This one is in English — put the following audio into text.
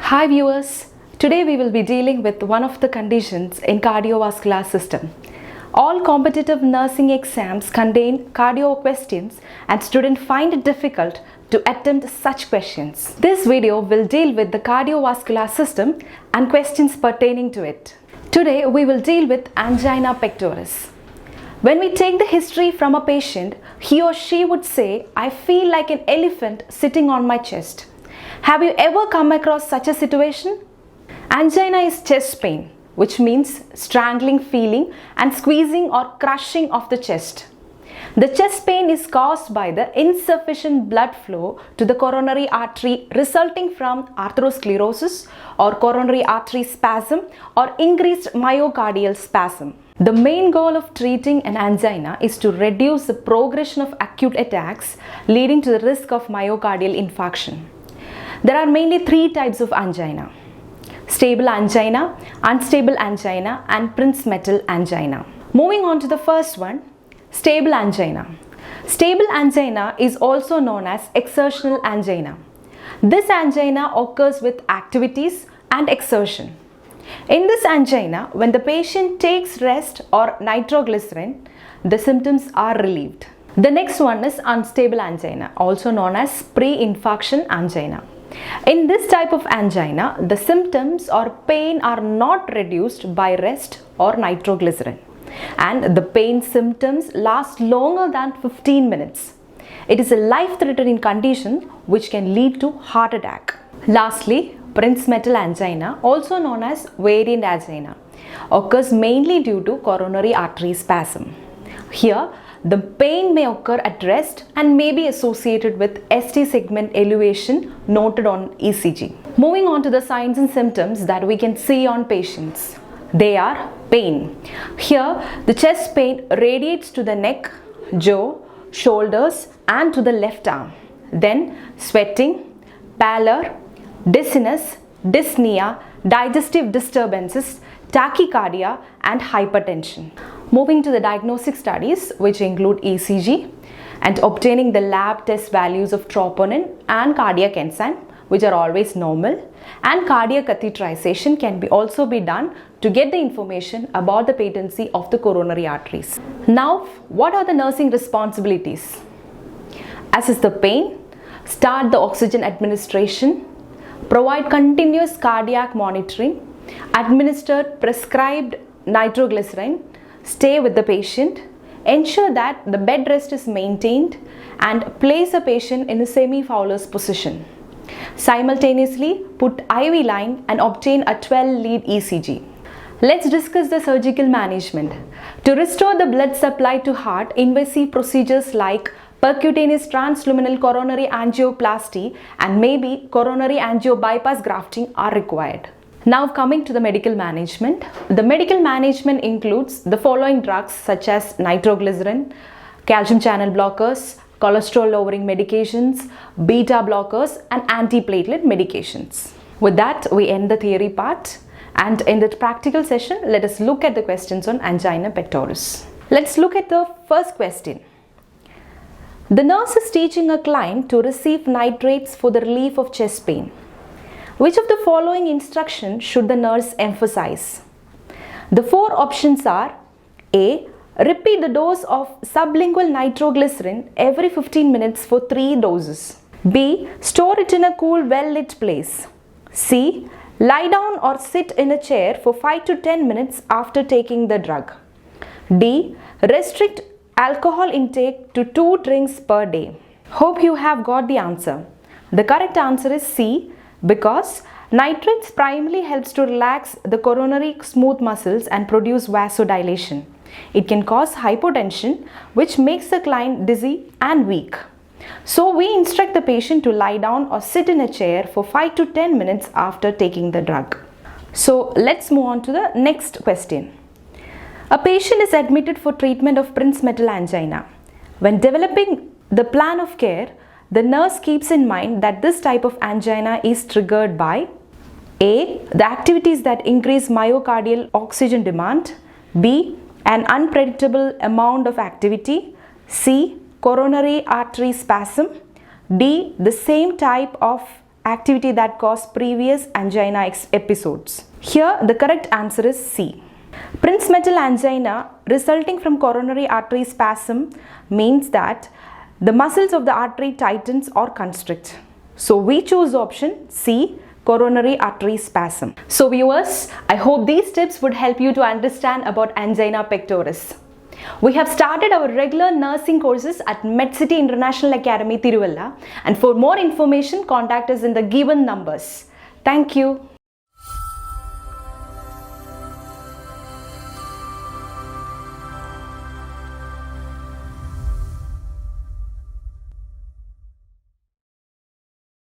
Hi viewers, today we will be dealing with one of the conditions in cardiovascular system. All competitive nursing exams contain cardio questions and students find it difficult to attempt such questions. This video will deal with the cardiovascular system and questions pertaining to it. Today we will deal with angina pectoris. When we take the history from a patient, he or she would say, "I feel like an elephant sitting on my chest." Have you ever come across such a situation? Angina is chest pain, which means strangling feeling and squeezing or crushing of the chest. The chest pain is caused by the insufficient blood flow to the coronary artery resulting from atherosclerosis or coronary artery spasm or increased myocardial spasm. The main goal of treating an angina is to reduce the progression of acute attacks leading to the risk of myocardial infarction. There are mainly three types of angina: stable angina, unstable angina, and prince-metal angina. Moving on to the first one, stable angina. Stable angina is also known as exertional angina. This angina occurs with activities and exertion. In this angina, when the patient takes rest or nitroglycerin, the symptoms are relieved. The next one is unstable angina, also known as pre-infarction angina. In this type of angina, the symptoms or pain are not reduced by rest or nitroglycerin, and the pain symptoms last longer than 15 minutes. It is a life-threatening condition which can lead to heart attack. Lastly, prince-metal angina, also known as variant angina, occurs mainly due to coronary artery spasm. Here, the pain may occur at rest and may be associated with ST segment elevation noted on ECG. Moving on to the signs and symptoms that we can see on patients. They are pain. Here, the chest pain radiates to the neck, jaw, shoulders and to the left arm. Then sweating, pallor, dizziness, dyspnea, digestive disturbances, tachycardia and hypertension. Moving to the diagnostic studies, which include ECG and obtaining the lab test values of troponin and cardiac enzyme, which are always normal, and cardiac catheterization can also be done to get the information about the patency of the coronary arteries. Now, what are the nursing responsibilities? Assess the pain, start the oxygen administration, provide continuous cardiac monitoring, administer prescribed nitroglycerin, stay with the patient, ensure that the bed rest is maintained, and place a patient in a semi-Fowler's position. Simultaneously, put IV line and obtain a 12-lead ECG. Let's discuss the surgical management. To restore the blood supply to heart, invasive procedures like percutaneous transluminal coronary angioplasty and maybe coronary angio bypass grafting are required. Now coming to the medical management. The medical management includes the following drugs such as nitroglycerin, calcium channel blockers, cholesterol lowering medications, beta blockers and antiplatelet medications. With that, we end the theory part, and in the practical session, let us look at the questions on angina pectoris. Let's look at the first question. The nurse is teaching a client to receive nitrates for the relief of chest pain. Which of the following instructions should the nurse emphasize? The four options are: A. Repeat the dose of sublingual nitroglycerin every 15 minutes for 3 doses. B. Store it in a cool, well-lit place. C. Lie down or sit in a chair for 5 to 10 minutes after taking the drug. D. Restrict alcohol intake to 2 drinks per day. Hope you have got the answer. The correct answer is C, because nitrates primarily helps to relax the coronary smooth muscles and produce vasodilation. It can cause hypotension, which makes the client dizzy and weak. So we instruct the patient to lie down or sit in a chair for 5 to 10 minutes after taking the drug. So let's move on to the next question. A patient is admitted for treatment of prince-metal angina. When developing the plan of care, the nurse keeps in mind that this type of angina is triggered by A. The activities that increase myocardial oxygen demand. B. An unpredictable amount of activity. C. Coronary artery spasm. D. The same type of activity that caused previous angina episodes? Here the correct answer is C. Prinzmetal angina resulting from coronary artery spasm means that the muscles of the artery tightens or constrict. So we choose option C, coronary artery spasm. So viewers, I hope these tips would help you to understand about angina pectoris. We have started our regular nursing courses at Medcity International Academy, Tiruvalla, and for more information contact us in the given numbers. Thank you.